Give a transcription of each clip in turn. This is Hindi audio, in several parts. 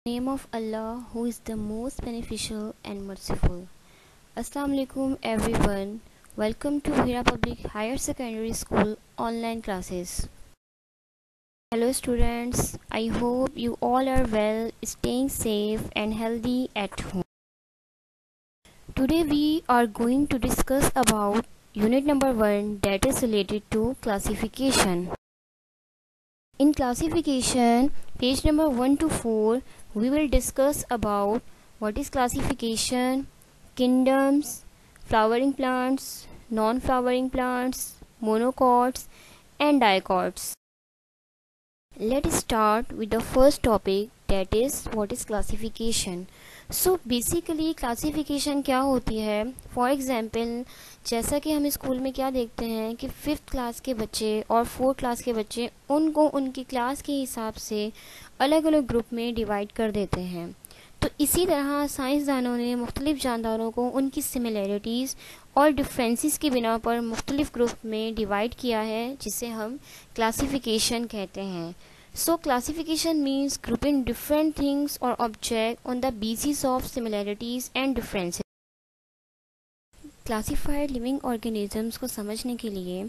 Name of Allah who is the most beneficial and merciful. Assalamu alaikum everyone. Welcome to Hira Public Higher Secondary School online classes. Hello students, I hope you all are well, staying safe and healthy at home. Today we are going to discuss about unit number 1, that is related to classification. In classification, page number 1 to 4, we will discuss about what is classification, kingdoms, flowering plants, non-flowering plants, monocots and dicots. Let's start with the first topic, that is what is classification. So basically claसिफिकेशन क्या होती है. फॉर एग्जाम्पल जैसा कि हम स्कूल में क्या देखते हैं कि 5th क्लास के बच्चे और 4th क्लास के बच्चे उनको उनकी क्लास के हिसाब से अलग अलग ग्रुप में डिवाइड कर देते हैं. तो इसी तरह साइंसदानों ने मुख्तलिफ जानदारों को उनकी सिमिलैरिटीज़ और डिफरेंसेस की बिना पर मुख्तलिफ ग्रुप में डिवाइड किया है, जिसे हम क्लासिफिकेशन कहते हैं. So classification means grouping different things or objects on the basis of similarities and differences. Classified living organisms को समझने के लिए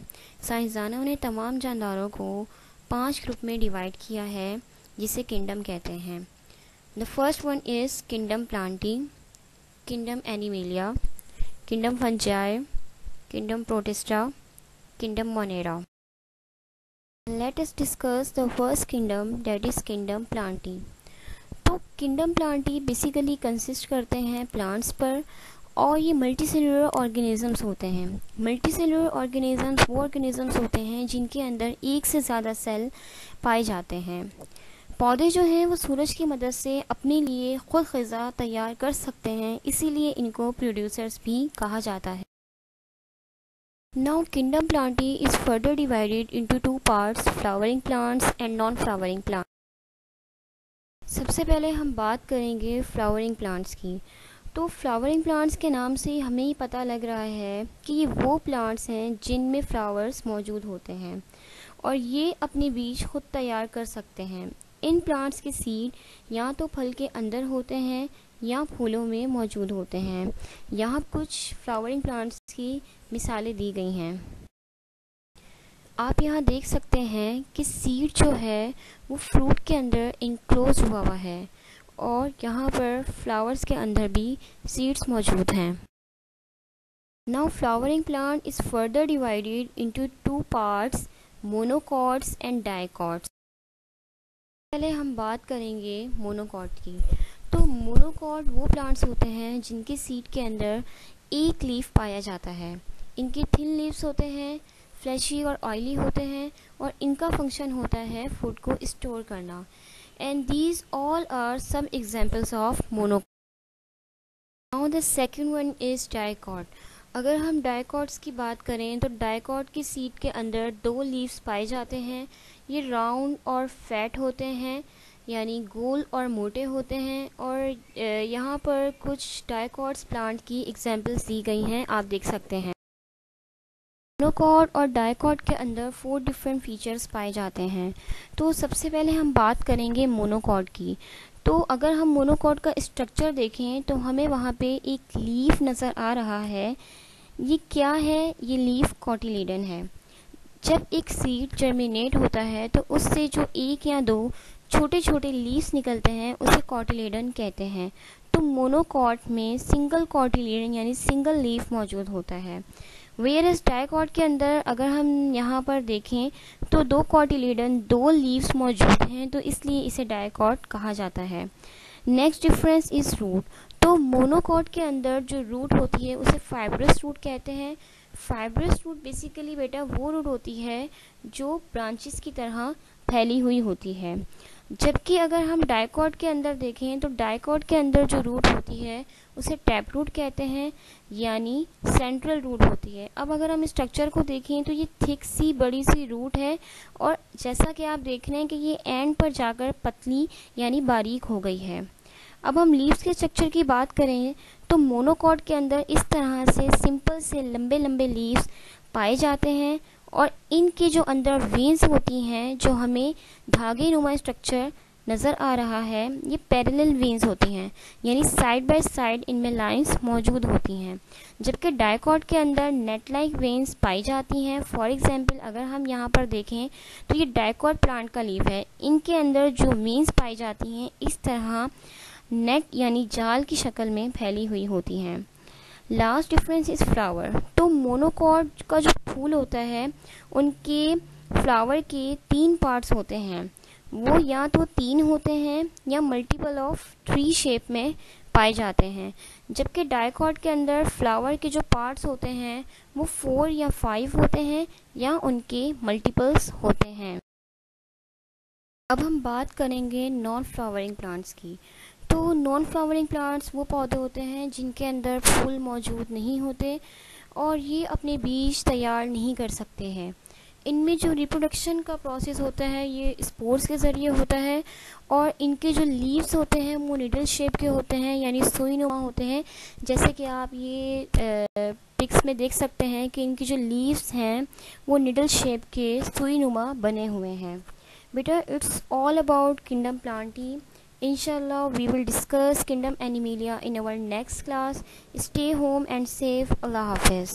साइंसदानों ने तमाम जानदारों को 5 ग्रुप में डिवाइड किया है, जिसे किंगडम कहते हैं. The first one is kingdom Plantae, kingdom animalia, kingdom fungi, kingdom protista, kingdom Monera. Let us discuss the first kingdom, that is kingdom plantae. तो kingdom plantae बेसिकली कंसिस्ट करते हैं प्लांट्स पर और ये मल्टीसेलुलर ऑर्गेनिजम्स होते हैं. मल्टीसेलुलर ऑर्गेनिजम्स वो ऑर्गेनिजम्स होते हैं जिनके अंदर एक से ज़्यादा सेल पाए जाते हैं. पौधे जो हैं वो सूरज की मदद से अपने लिए खुद ग़िज़ा तैयार कर सकते हैं, इसीलिए इनको प्रोड्यूसर्स भी कहा जाता है. Now kingdom plantae is further divided into 2 parts, flowering plants and non-flowering plants. सबसे पहले हम बात करेंगे फ्लावरिंग प्लांट्स की. तो फ्लावरिंग प्लांट्स के नाम से हमें ही पता लग रहा है कि ये वो प्लांट्स हैं जिनमें फ्लावर्स मौजूद होते हैं और ये अपने बीज खुद तैयार कर सकते हैं. इन प्लांट्स के सीड या तो फल के अंदर होते हैं या फूलों में मौजूद होते हैं. यहाँ कुछ फ्लावरिंग प्लांट्स की मिसालें दी गई हैं. आप यहाँ देख सकते हैं कि सीड जो है वो फ्रूट के अंदर इनक्लोज हुआ है और यहाँ पर फ्लावर्स के अंदर भी सीड्स मौजूद हैं. Now flowering plant is further divided into 2 parts, monocots and dicots. पहले हम बात करेंगे मोनोकॉट की. तो मोनोकॉट वो प्लांट्स होते हैं जिनके सीड के अंदर एक लीफ पाया जाता है. इनके थिन लीव्स होते हैं, फ्लैशी और ऑयली होते हैं और इनका फंक्शन होता है फूड को स्टोर करना. And these all are some examples of monocot. Now the second one is dicot. अगर हम डाइकॉट्स की बात करें तो डाइकॉट की सीड के अंदर 2 लीव्स पाए जाते हैं. ये राउंड और फैट होते हैं, यानी गोल और मोटे होते हैं. और यहाँ पर कुछ डाइकॉट्स प्लांट की एग्जांपल्स दी गई हैं, आप देख सकते हैं. मोनोकॉट और डाइकॉट के अंदर 4 डिफरेंट फीचर्स पाए जाते हैं. तो सबसे पहले हम बात करेंगे मोनोकॉट की. तो अगर हम मोनोकॉट का स्ट्रक्चर देखें तो हमें वहाँ पे एक लीफ नज़र आ रहा है. ये क्या है? ये लीफ कॉटिलीडन है. जब एक सीड जर्मिनेट होता है तो उससे जो 1 या 2 छोटे छोटे लीव्स निकलते हैं उसे कॉटिलीडन कहते हैं. तो मोनोकॉट में सिंगल कॉटिलीडन यानी सिंगल लीफ मौजूद होता है. वेयर इस डाइकॉट के अंदर अगर हम यहाँ पर देखें तो 2 कॉटिलीडन 2 लीव्स मौजूद हैं, तो इसलिए इसे डाइकॉट कहा जाता है. Next difference is root. तो मोनोकॉट के अंदर जो रूट होती है उसे फाइब्रस रूट कहते हैं. फाइब्रस रूट बेसिकली बेटा वो रूट होती है जो ब्रांचेस की तरह फैली हुई होती है. जबकि अगर हम डाइकॉट के अंदर देखें तो डाइकॉट के अंदर जो रूट होती है उसे टैप रूट कहते हैं, यानी सेंट्रल रूट होती है. अब अगर हम स्ट्रक्चर को देखें तो ये थिक सी बड़ी सी रूट है और जैसा कि आप देख रहे हैं कि ये एंड पर जाकर पतली यानी बारीक हो गई है. अब हम लीव्स के स्ट्रक्चर की बात करें तो मोनोकॉट के अंदर इस तरह से सिंपल से लंबे लंबे लीव्स पाए जाते हैं और इनके जो अंदर वेन्स होती हैं जो हमें धागे नुमा स्ट्रक्चर नज़र आ रहा है ये पैरेलल वेन्स होती हैं, यानी साइड बाय साइड इनमें लाइंस मौजूद होती हैं। जबकि डाइकॉट के अंदर नेट लाइक वेन्स पाई जाती हैं। फॉर एग्जांपल अगर हम यहाँ पर देखें तो ये डाइकॉट प्लांट का लीफ है, इनके अंदर जो वेन्स पाई जाती हैं इस तरह नेट यानी जाल की शक्ल में फैली हुई होती हैं। Last difference is flower. तो मोनोकॉट का जो फूल होता है उनके फ्लावर के 3 पार्ट्स होते हैं, वो या तो 3 होते हैं या मल्टीपल ऑफ 3 शेप में पाए जाते हैं। जबकि डाइकॉट के अंदर फ्लावर के जो पार्ट्स होते हैं वो 4 या 5 होते हैं या उनके मल्टीपल्स होते हैं। अब हम बात करेंगे नॉन फ्लावरिंग प्लांट्स की। तो नॉन फ्लावरिंग प्लांट्स वो पौधे होते हैं जिनके अंदर फूल मौजूद नहीं होते और ये अपने बीज तैयार नहीं कर सकते हैं। इनमें जो रिप्रोडक्शन का प्रोसेस होता है ये स्पोर्स के ज़रिए होता है और इनके जो लीव्स होते हैं वो निडल शेप के होते हैं, यानी सुईनुमा होते हैं। जैसे कि आप ये पिक्स में देख सकते हैं कि इनकी जो लीव्स हैं वो निडल शेप के सुईनुमा बने हुए हैं। बेटा, it's all about kingdom Plantae. Inshallah, we will discuss Kingdom Animalia in our next class. Stay home and safe. Allah Hafiz.